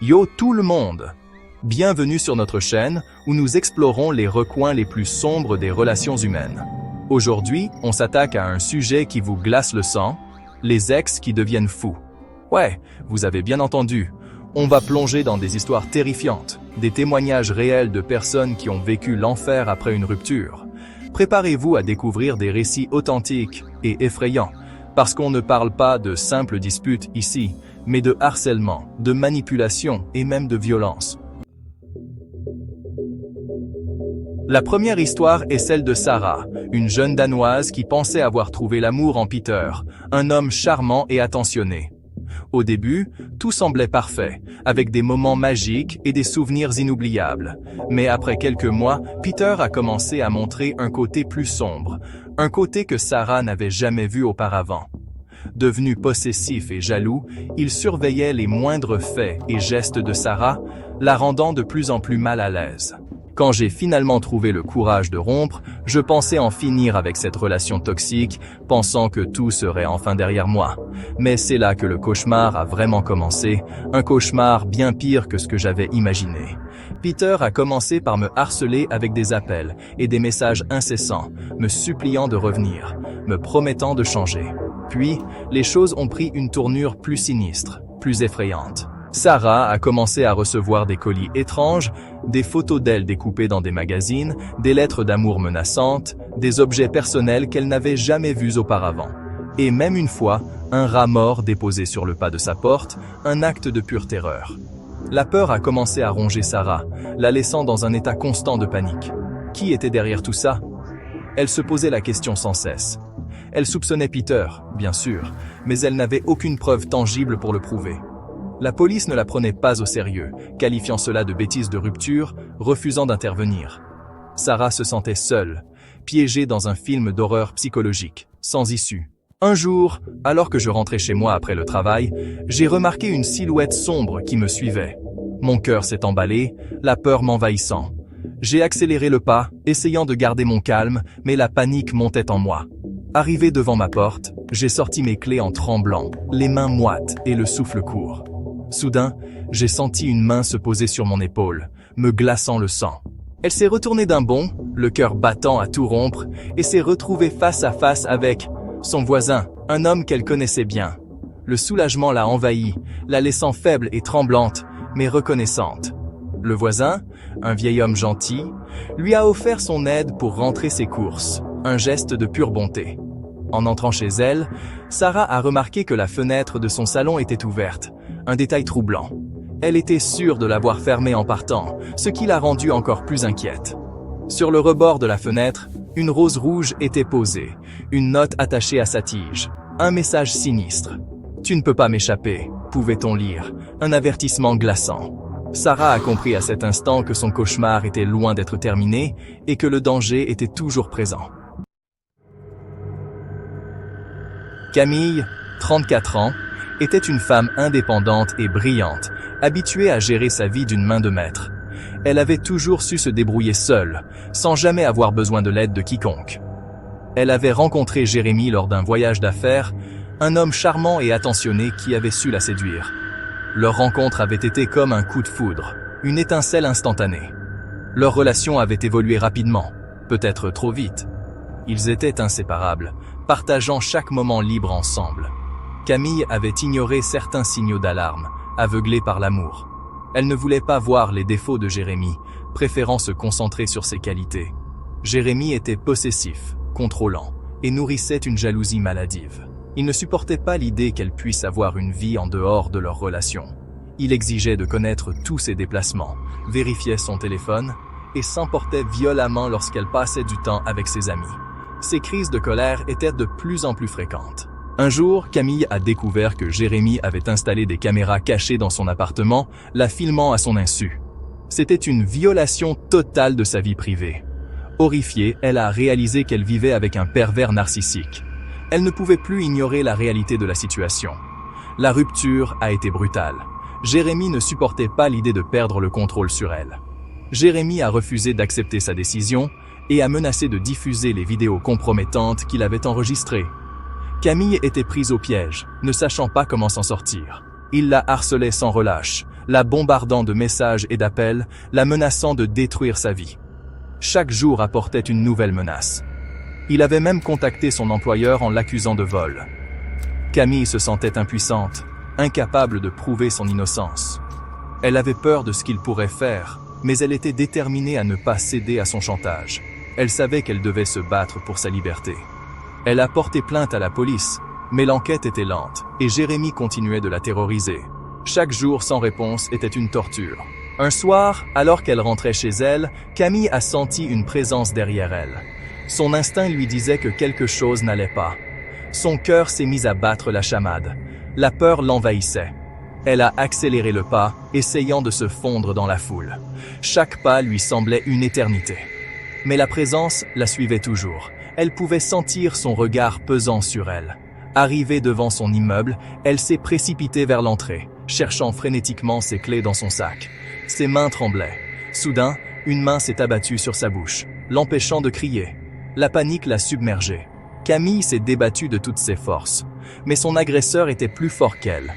Yo tout le monde! Bienvenue sur notre chaîne où nous explorons les recoins les plus sombres des relations humaines. Aujourd'hui, on s'attaque à un sujet qui vous glace le sang, les ex qui deviennent fous. Ouais, vous avez bien entendu, on va plonger dans des histoires terrifiantes, des témoignages réels de personnes qui ont vécu l'enfer après une rupture. Préparez-vous à découvrir des récits authentiques et effrayants, parce qu'on ne parle pas de simples disputes ici, mais de harcèlement, de manipulation et même de violence. La première histoire est celle de Sarah, une jeune Danoise qui pensait avoir trouvé l'amour en Peter, un homme charmant et attentionné. Au début, tout semblait parfait, avec des moments magiques et des souvenirs inoubliables. Mais après quelques mois, Peter a commencé à montrer un côté plus sombre, un côté que Sarah n'avait jamais vu auparavant. Devenu possessif et jaloux, il surveillait les moindres faits et gestes de Sarah, la rendant de plus en plus mal à l'aise. Quand j'ai finalement trouvé le courage de rompre, je pensais en finir avec cette relation toxique, pensant que tout serait enfin derrière moi. Mais c'est là que le cauchemar a vraiment commencé, un cauchemar bien pire que ce que j'avais imaginé. Peter a commencé par me harceler avec des appels et des messages incessants, me suppliant de revenir, me promettant de changer. Puis, les choses ont pris une tournure plus sinistre, plus effrayante. Sarah a commencé à recevoir des colis étranges, des photos d'elle découpées dans des magazines, des lettres d'amour menaçantes, des objets personnels qu'elle n'avait jamais vus auparavant. Et même une fois, un rat mort déposé sur le pas de sa porte, un acte de pure terreur. La peur a commencé à ronger Sarah, la laissant dans un état constant de panique. Qui était derrière tout ça? Elle se posait la question sans cesse. Elle soupçonnait Peter, bien sûr, mais elle n'avait aucune preuve tangible pour le prouver. La police ne la prenait pas au sérieux, qualifiant cela de bêtises de rupture, refusant d'intervenir. Sarah se sentait seule, piégée dans un film d'horreur psychologique, sans issue. Un jour, alors que je rentrais chez moi après le travail, j'ai remarqué une silhouette sombre qui me suivait. Mon cœur s'est emballé, la peur m'envahissant. J'ai accéléré le pas, essayant de garder mon calme, mais la panique montait en moi. Arrivé devant ma porte, j'ai sorti mes clés en tremblant, les mains moites et le souffle court. Soudain, j'ai senti une main se poser sur mon épaule, me glaçant le sang. Elle s'est retournée d'un bond, le cœur battant à tout rompre, et s'est retrouvée face à face avec son voisin, un homme qu'elle connaissait bien. Le soulagement l'a envahie, la laissant faible et tremblante, mais reconnaissante. Le voisin, un vieil homme gentil, lui a offert son aide pour rentrer ses courses, un geste de pure bonté. En entrant chez elle, Sarah a remarqué que la fenêtre de son salon était ouverte, un détail troublant. Elle était sûre de l'avoir fermée en partant, ce qui l'a rendue encore plus inquiète. Sur le rebord de la fenêtre, une rose rouge était posée, une note attachée à sa tige, un message sinistre. « Tu ne peux pas m'échapper », pouvait-on lire, un avertissement glaçant. Sarah a compris à cet instant que son cauchemar était loin d'être terminé et que le danger était toujours présent. Camille, 34 ans, était une femme indépendante et brillante, habituée à gérer sa vie d'une main de maître. Elle avait toujours su se débrouiller seule, sans jamais avoir besoin de l'aide de quiconque. Elle avait rencontré Jérémy lors d'un voyage d'affaires, un homme charmant et attentionné qui avait su la séduire. Leur rencontre avait été comme un coup de foudre, une étincelle instantanée. Leur relation avait évolué rapidement, peut-être trop vite. Ils étaient inséparables, partageant chaque moment libre ensemble. Camille avait ignoré certains signaux d'alarme, aveuglée par l'amour. Elle ne voulait pas voir les défauts de Jérémy, préférant se concentrer sur ses qualités. Jérémy était possessif, contrôlant, et nourrissait une jalousie maladive. Il ne supportait pas l'idée qu'elle puisse avoir une vie en dehors de leur relation. Il exigeait de connaître tous ses déplacements, vérifiait son téléphone, et s'emportait violemment lorsqu'elle passait du temps avec ses amis. Ses crises de colère étaient de plus en plus fréquentes. Un jour, Camille a découvert que Jérémy avait installé des caméras cachées dans son appartement, la filmant à son insu. C'était une violation totale de sa vie privée. Horrifiée, elle a réalisé qu'elle vivait avec un pervers narcissique. Elle ne pouvait plus ignorer la réalité de la situation. La rupture a été brutale. Jérémy ne supportait pas l'idée de perdre le contrôle sur elle. Jérémy a refusé d'accepter sa décision et a menacé de diffuser les vidéos compromettantes qu'il avait enregistrées. Camille était prise au piège, ne sachant pas comment s'en sortir. Il la harcelait sans relâche, la bombardant de messages et d'appels, la menaçant de détruire sa vie. Chaque jour apportait une nouvelle menace. Il avait même contacté son employeur en l'accusant de vol. Camille se sentait impuissante, incapable de prouver son innocence. Elle avait peur de ce qu'il pourrait faire, mais elle était déterminée à ne pas céder à son chantage. Elle savait qu'elle devait se battre pour sa liberté. Elle a porté plainte à la police, mais l'enquête était lente, et Jérémy continuait de la terroriser. Chaque jour sans réponse était une torture. Un soir, alors qu'elle rentrait chez elle, Camille a senti une présence derrière elle. Son instinct lui disait que quelque chose n'allait pas. Son cœur s'est mis à battre la chamade. La peur l'envahissait. Elle a accéléré le pas, essayant de se fondre dans la foule. Chaque pas lui semblait une éternité. Mais la présence la suivait toujours. Elle pouvait sentir son regard pesant sur elle. Arrivée devant son immeuble, elle s'est précipitée vers l'entrée, cherchant frénétiquement ses clés dans son sac. Ses mains tremblaient. Soudain, une main s'est abattue sur sa bouche, l'empêchant de crier. La panique l'a submergée. Camille s'est débattue de toutes ses forces. Mais son agresseur était plus fort qu'elle.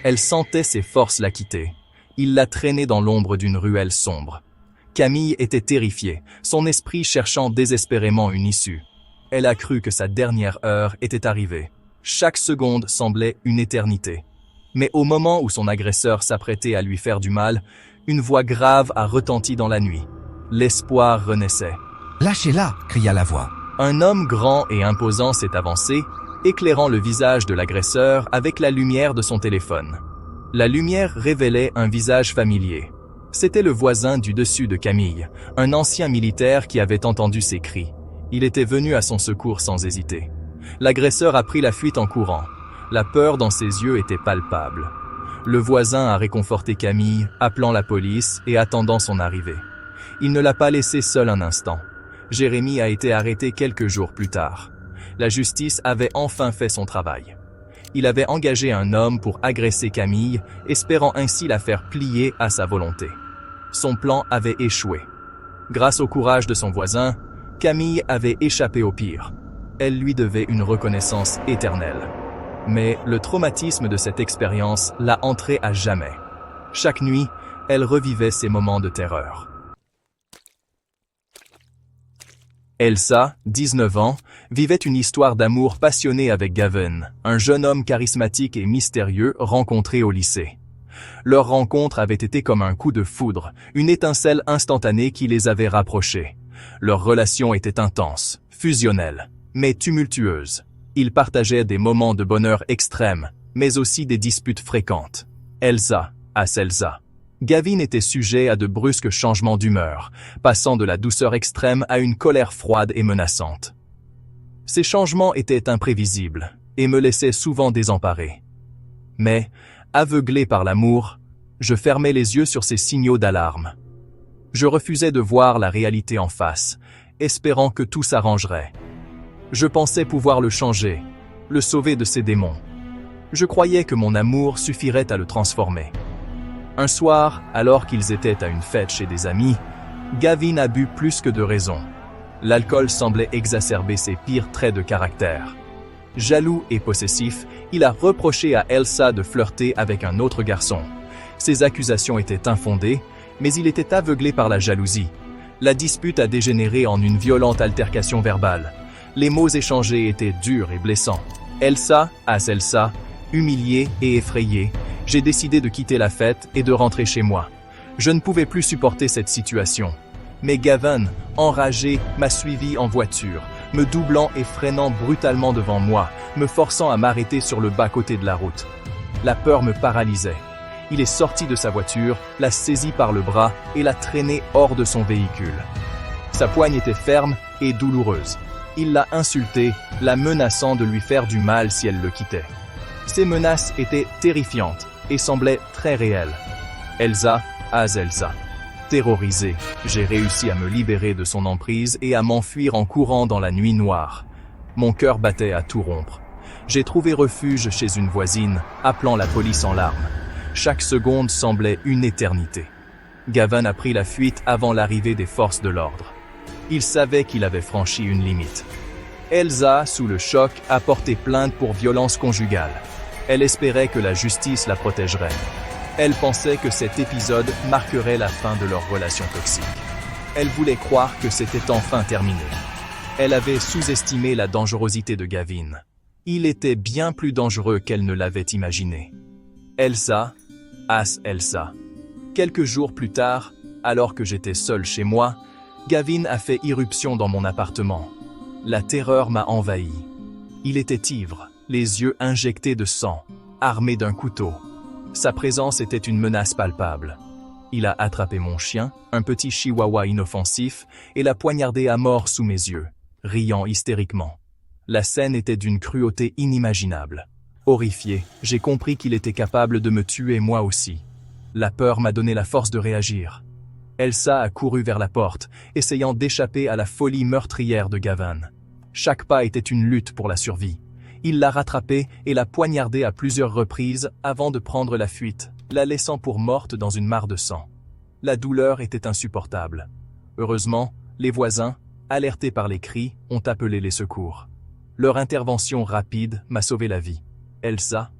Elle sentait ses forces la quitter. Il l'a traînée dans l'ombre d'une ruelle sombre. Camille était terrifiée, son esprit cherchant désespérément une issue. Elle a cru que sa dernière heure était arrivée. Chaque seconde semblait une éternité. Mais au moment où son agresseur s'apprêtait à lui faire du mal, une voix grave a retenti dans la nuit. L'espoir renaissait. « Lâchez-la » cria la voix. Un homme grand et imposant s'est avancé, éclairant le visage de l'agresseur avec la lumière de son téléphone. La lumière révélait un visage familier. C'était le voisin du dessus de Camille, un ancien militaire qui avait entendu ses cris. Il était venu à son secours sans hésiter. L'agresseur a pris la fuite en courant. La peur dans ses yeux était palpable. Le voisin a réconforté Camille, appelant la police et attendant son arrivée. Il ne l'a pas laissé seul un instant. Jérémy a été arrêté quelques jours plus tard. La justice avait enfin fait son travail. Il avait engagé un homme pour agresser Camille, espérant ainsi la faire plier à sa volonté. Son plan avait échoué. Grâce au courage de son voisin, Camille avait échappé au pire. Elle lui devait une reconnaissance éternelle. Mais le traumatisme de cette expérience l'a entrée à jamais. Chaque nuit, elle revivait ces moments de terreur. Elsa, 19 ans, vivait une histoire d'amour passionnée avec Gavin, un jeune homme charismatique et mystérieux rencontré au lycée. Leur rencontre avait été comme un coup de foudre, une étincelle instantanée qui les avait rapprochés. Leur relation était intense, fusionnelle, mais tumultueuse. Ils partageaient des moments de bonheur extrêmes, mais aussi des disputes fréquentes. Elsa, à Selsa. Gavin était sujet à de brusques changements d'humeur, passant de la douceur extrême à une colère froide et menaçante. Ces changements étaient imprévisibles et me laissaient souvent désemparé. Mais, aveuglé par l'amour, je fermais les yeux sur ces signaux d'alarme. Je refusais de voir la réalité en face, espérant que tout s'arrangerait. Je pensais pouvoir le changer, le sauver de ses démons. Je croyais que mon amour suffirait à le transformer. Un soir, alors qu'ils étaient à une fête chez des amis, Gavin a bu plus que de raison. L'alcool semblait exacerber ses pires traits de caractère. Jaloux et possessif, il a reproché à Elsa de flirter avec un autre garçon. Ses accusations étaient infondées, mais il était aveuglé par la jalousie. La dispute a dégénéré en une violente altercation verbale. Les mots échangés étaient durs et blessants. Elsa, à Elsa, humiliée et effrayée, j'ai décidé de quitter la fête et de rentrer chez moi. Je ne pouvais plus supporter cette situation. Mais Gavin, enragé, m'a suivi en voiture, me doublant et freinant brutalement devant moi, me forçant à m'arrêter sur le bas-côté de la route. La peur me paralysait. Il est sorti de sa voiture, l'a saisie par le bras et l'a traînée hors de son véhicule. Sa poigne était ferme et douloureuse. Il l'a insultée, la menaçant de lui faire du mal si elle le quittait. Ces menaces étaient terrifiantes et semblaient très réelles. Elsa, à Elsa. Terrorisé, j'ai réussi à me libérer de son emprise et à m'enfuir en courant dans la nuit noire. Mon cœur battait à tout rompre. J'ai trouvé refuge chez une voisine, appelant la police en larmes. Chaque seconde semblait une éternité. Gavin a pris la fuite avant l'arrivée des forces de l'ordre. Il savait qu'il avait franchi une limite. Elsa, sous le choc, a porté plainte pour violence conjugale. Elle espérait que la justice la protégerait. Elle pensait que cet épisode marquerait la fin de leur relation toxique. Elle voulait croire que c'était enfin terminé. Elle avait sous-estimé la dangerosité de Gavin. Il était bien plus dangereux qu'elle ne l'avait imaginé. Elsa, Elsa. Quelques jours plus tard, alors que j'étais seul chez moi, Gavin a fait irruption dans mon appartement. La terreur m'a envahi. Il était ivre, les yeux injectés de sang, armé d'un couteau. Sa présence était une menace palpable. Il a attrapé mon chien, un petit chihuahua inoffensif, et l'a poignardé à mort sous mes yeux, riant hystériquement. La scène était d'une cruauté inimaginable. Horrifié, j'ai compris qu'il était capable de me tuer moi aussi. La peur m'a donné la force de réagir. Elsa a couru vers la porte, essayant d'échapper à la folie meurtrière de Gavin. Chaque pas était une lutte pour la survie. Il l'a rattrapée et l'a poignardée à plusieurs reprises avant de prendre la fuite, la laissant pour morte dans une mare de sang. La douleur était insupportable. Heureusement, les voisins, alertés par les cris, ont appelé les secours. Leur intervention rapide m'a sauvé la vie. Elsa.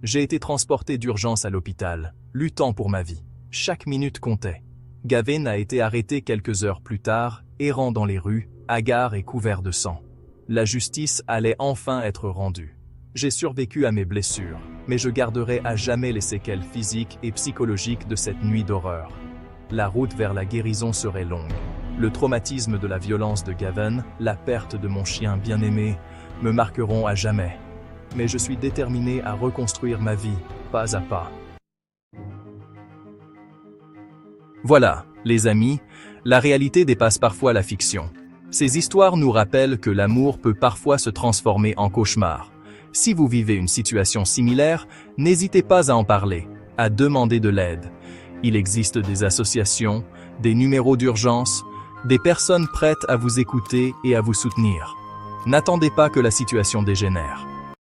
J'ai été transporté d'urgence à l'hôpital, luttant pour ma vie. Chaque minute comptait. Gavin a été arrêté quelques heures plus tard, errant dans les rues, hagard et couvert de sang. La justice allait enfin être rendue. J'ai survécu à mes blessures, mais je garderai à jamais les séquelles physiques et psychologiques de cette nuit d'horreur. La route vers la guérison serait longue. Le traumatisme de la violence de Gavin, la perte de mon chien bien-aimé, me marqueront à jamais. Mais je suis déterminé à reconstruire ma vie, pas à pas. Voilà, les amis, la réalité dépasse parfois la fiction. Ces histoires nous rappellent que l'amour peut parfois se transformer en cauchemar. Si vous vivez une situation similaire, n'hésitez pas à en parler, à demander de l'aide. Il existe des associations, des numéros d'urgence, des personnes prêtes à vous écouter et à vous soutenir. N'attendez pas que la situation dégénère.